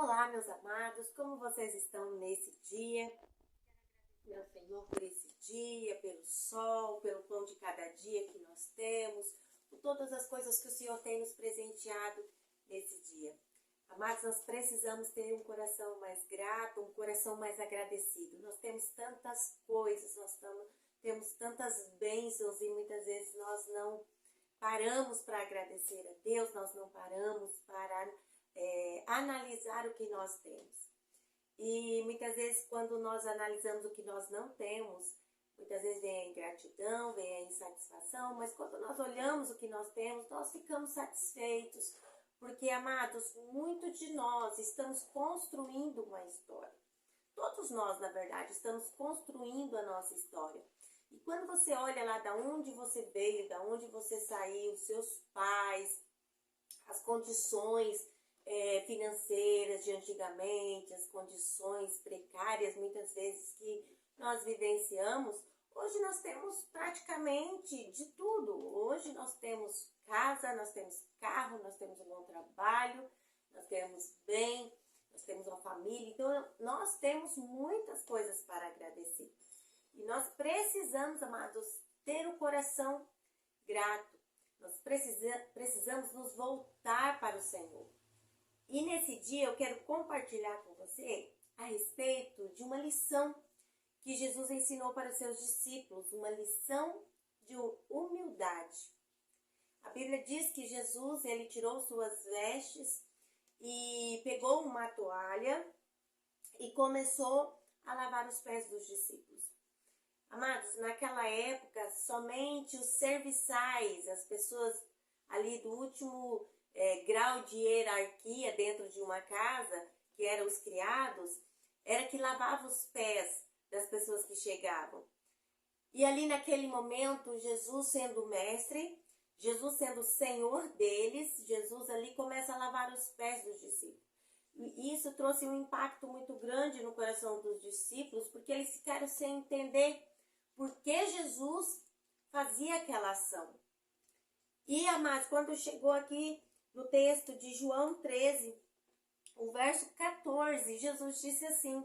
Olá, meus amados, como vocês estão nesse dia? Meu Senhor, por esse dia, pelo sol, pelo pão de cada dia que nós temos, por todas as coisas que o Senhor tem nos presenteado nesse dia. Amados, nós precisamos ter um coração mais grato, um coração mais agradecido. Nós temos tantas coisas, temos tantas bênçãos e muitas vezes nós não paramos para agradecer a Deus, nós não paramos para analisar o que nós temos. E muitas vezes quando nós analisamos o que nós não temos, muitas vezes vem a ingratidão, vem a insatisfação, mas quando nós olhamos o que nós temos, nós ficamos satisfeitos. Porque, amados, muito de nós estamos construindo uma história. Todos nós, na verdade, estamos construindo a nossa história. E quando você olha lá da onde você veio, da onde você saiu, seus pais, as condições financeiras de antigamente, as condições precárias, muitas vezes, que nós vivenciamos, hoje nós temos praticamente de tudo. Hoje nós temos casa, nós temos carro, nós temos um bom trabalho, nós temos bem, nós temos uma família. Então, nós temos muitas coisas para agradecer. E nós precisamos, amados, ter o coração grato. Nós precisamos nos voltar para o Senhor. E nesse dia eu quero compartilhar com você a respeito de uma lição que Jesus ensinou para os seus discípulos, uma lição de humildade. A Bíblia diz que Jesus, ele tirou suas vestes e pegou uma toalha e começou a lavar os pés dos discípulos. Amados, naquela época, somente os serviçais, as pessoas ali do último grau de hierarquia dentro de uma casa, que eram os criados, era que lavava os pés das pessoas que chegavam. E ali naquele momento, Jesus sendo mestre, Jesus sendo Senhor deles, Jesus ali começa a lavar os pés dos discípulos. E isso trouxe um impacto muito grande no coração dos discípulos, porque eles ficaram sem entender por que Jesus fazia aquela ação. E, amados, quando chegou aqui no texto de João 13, o verso 14, Jesus disse assim: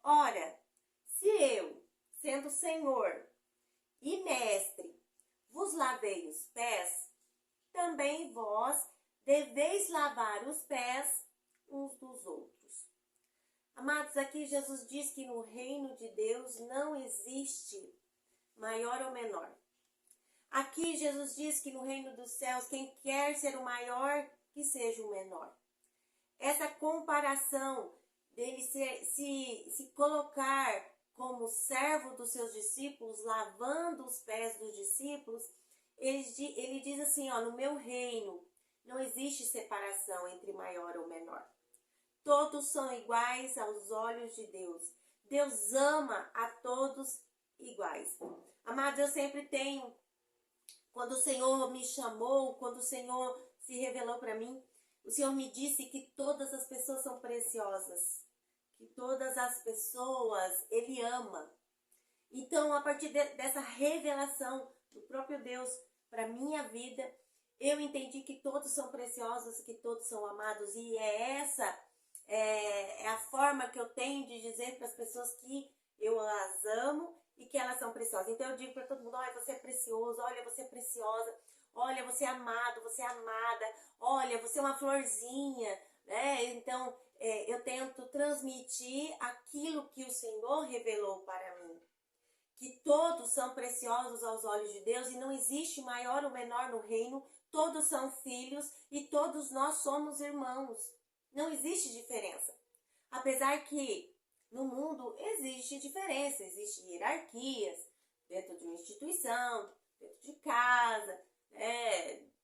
ora, se eu, sendo Senhor e Mestre, vos lavei os pés, também vós deveis lavar os pés uns dos outros. Amados, aqui Jesus diz que no reino de Deus não existe maior ou menor. Aqui Jesus diz que no reino dos céus, quem quer ser o maior, que seja o menor. Essa comparação dele se colocar como servo dos seus discípulos, lavando os pés dos discípulos, ele diz assim, no meu reino não existe separação entre maior ou menor. Todos são iguais aos olhos de Deus. Deus ama a todos iguais. Amados, eu sempre tenho, quando o Senhor me chamou, quando o Senhor se revelou para mim, o Senhor me disse que todas as pessoas são preciosas, que todas as pessoas Ele ama. Então, a partir dessa revelação do próprio Deus para minha vida, eu entendi que todos são preciosos, que todos são amados, e essa é a forma que eu tenho de dizer para as pessoas que eu as amo e que elas são preciosas. Então eu digo para todo mundo: olha, você é precioso, olha, você é preciosa, olha, você é amado, você é amada, olha, você é uma florzinha, né? Então eu tento transmitir aquilo que o Senhor revelou para mim, que todos são preciosos aos olhos de Deus e não existe maior ou menor no reino, todos são filhos e todos nós somos irmãos. Não existe diferença. Apesar que no mundo existe diferença, existem hierarquias dentro de uma instituição, dentro de casa,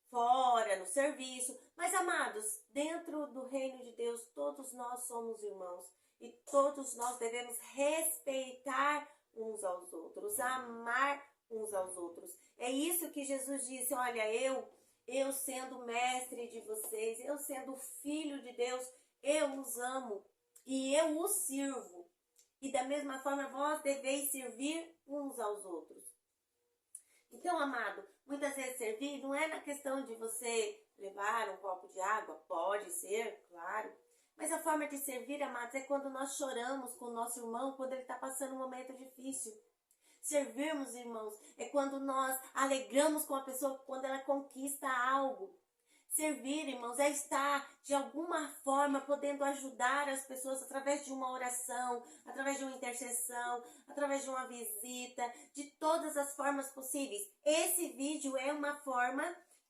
fora, no serviço. Mas, amados, dentro do reino de Deus, todos nós somos irmãos e todos nós devemos respeitar uns aos outros, amar uns aos outros. É isso que Jesus disse: olha, eu sendo mestre de vocês, eu sendo filho de Deus, eu os amo e eu os sirvo. E da mesma forma, vós deveis servir uns aos outros. Então, amado, muitas vezes servir não é na questão de você levar um copo de água, pode ser, claro, Mas a forma de servir, amados, é quando nós choramos com o nosso irmão, quando ele está passando um momento difícil. Servirmos, irmãos, é quando nós alegramos com a pessoa quando ela conquista algo. Servir, irmãos, é estar de alguma forma podendo ajudar as pessoas através de uma oração, através de uma intercessão, através de uma visita, de todas as formas possíveis. Esse vídeo é uma forma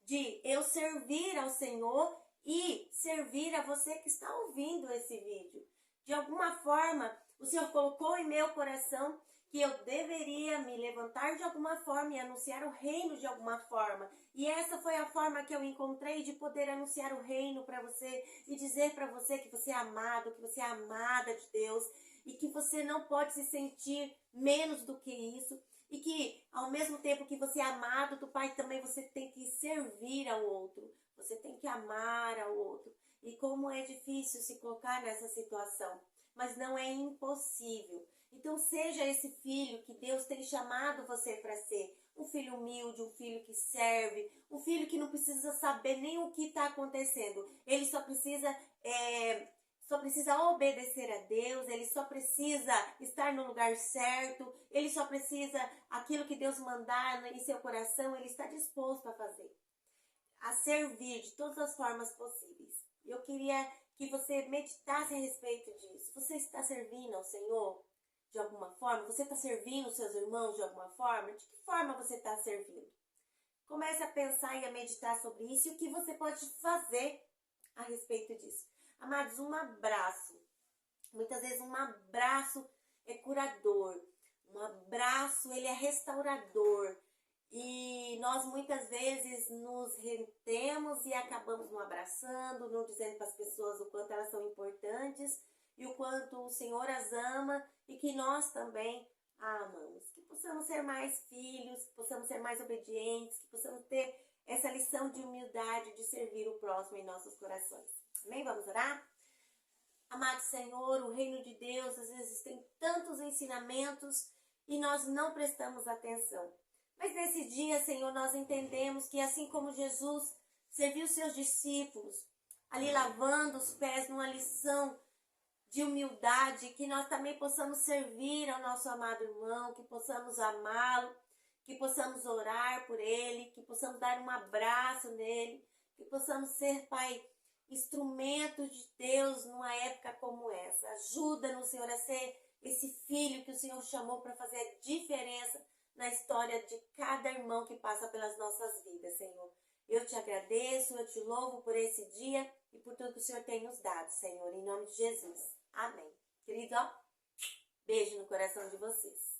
de eu servir ao Senhor e servir a você que está ouvindo esse vídeo. De alguma forma, o Senhor colocou em meu coração que eu deveria me levantar de alguma forma e anunciar o reino de alguma forma. E essa foi a forma que eu encontrei de poder anunciar o reino para você e dizer para você que você é amado, que você é amada de Deus e que você não pode se sentir menos do que isso. E que ao mesmo tempo que você é amado do Pai, também você tem que servir ao outro. Você tem que amar ao outro. E como é difícil se colocar nessa situação, mas não é impossível. Então seja esse filho que Deus tem chamado você para ser. Um filho humilde, um filho que serve, um filho que não precisa saber nem o que está acontecendo. Ele só precisa obedecer a Deus, ele só precisa estar no lugar certo, ele só precisa, aquilo que Deus mandar em seu coração, ele está disposto a fazer. A servir de todas as formas possíveis. Eu queria que você meditasse a respeito disso. Você está servindo ao Senhor de alguma forma? Você está servindo os seus irmãos de alguma forma? De que forma você está servindo? Comece a pensar e a meditar sobre isso e o que você pode fazer a respeito disso. Amados, um abraço. Muitas vezes um abraço é curador. Um abraço, ele é restaurador. E nós muitas vezes nos retemos e acabamos não abraçando, não dizendo para as pessoas o quanto elas são importantes e o quanto o Senhor as ama e que nós também a amamos. Que possamos ser mais filhos, que possamos ser mais obedientes, que possamos ter essa lição de humildade, de servir o próximo em nossos corações. Amém? Vamos orar? Amado Senhor, o reino de Deus às vezes tem tantos ensinamentos e nós não prestamos atenção. Mas nesse dia, Senhor, nós entendemos que assim como Jesus serviu seus discípulos, ali lavando os pés numa lição de humildade, que nós também possamos servir ao nosso amado irmão, que possamos amá-lo, que possamos orar por ele, que possamos dar um abraço nele, que possamos ser, Pai, instrumento de Deus numa época como essa. Ajuda-nos, Senhor, a ser esse filho que o Senhor chamou para fazer a diferença na história de cada irmão que passa pelas nossas vidas, Senhor. Eu te agradeço, eu te louvo por esse dia e por tudo que o Senhor tem nos dado, Senhor, em nome de Jesus. Amém. Querido, beijo no coração de vocês.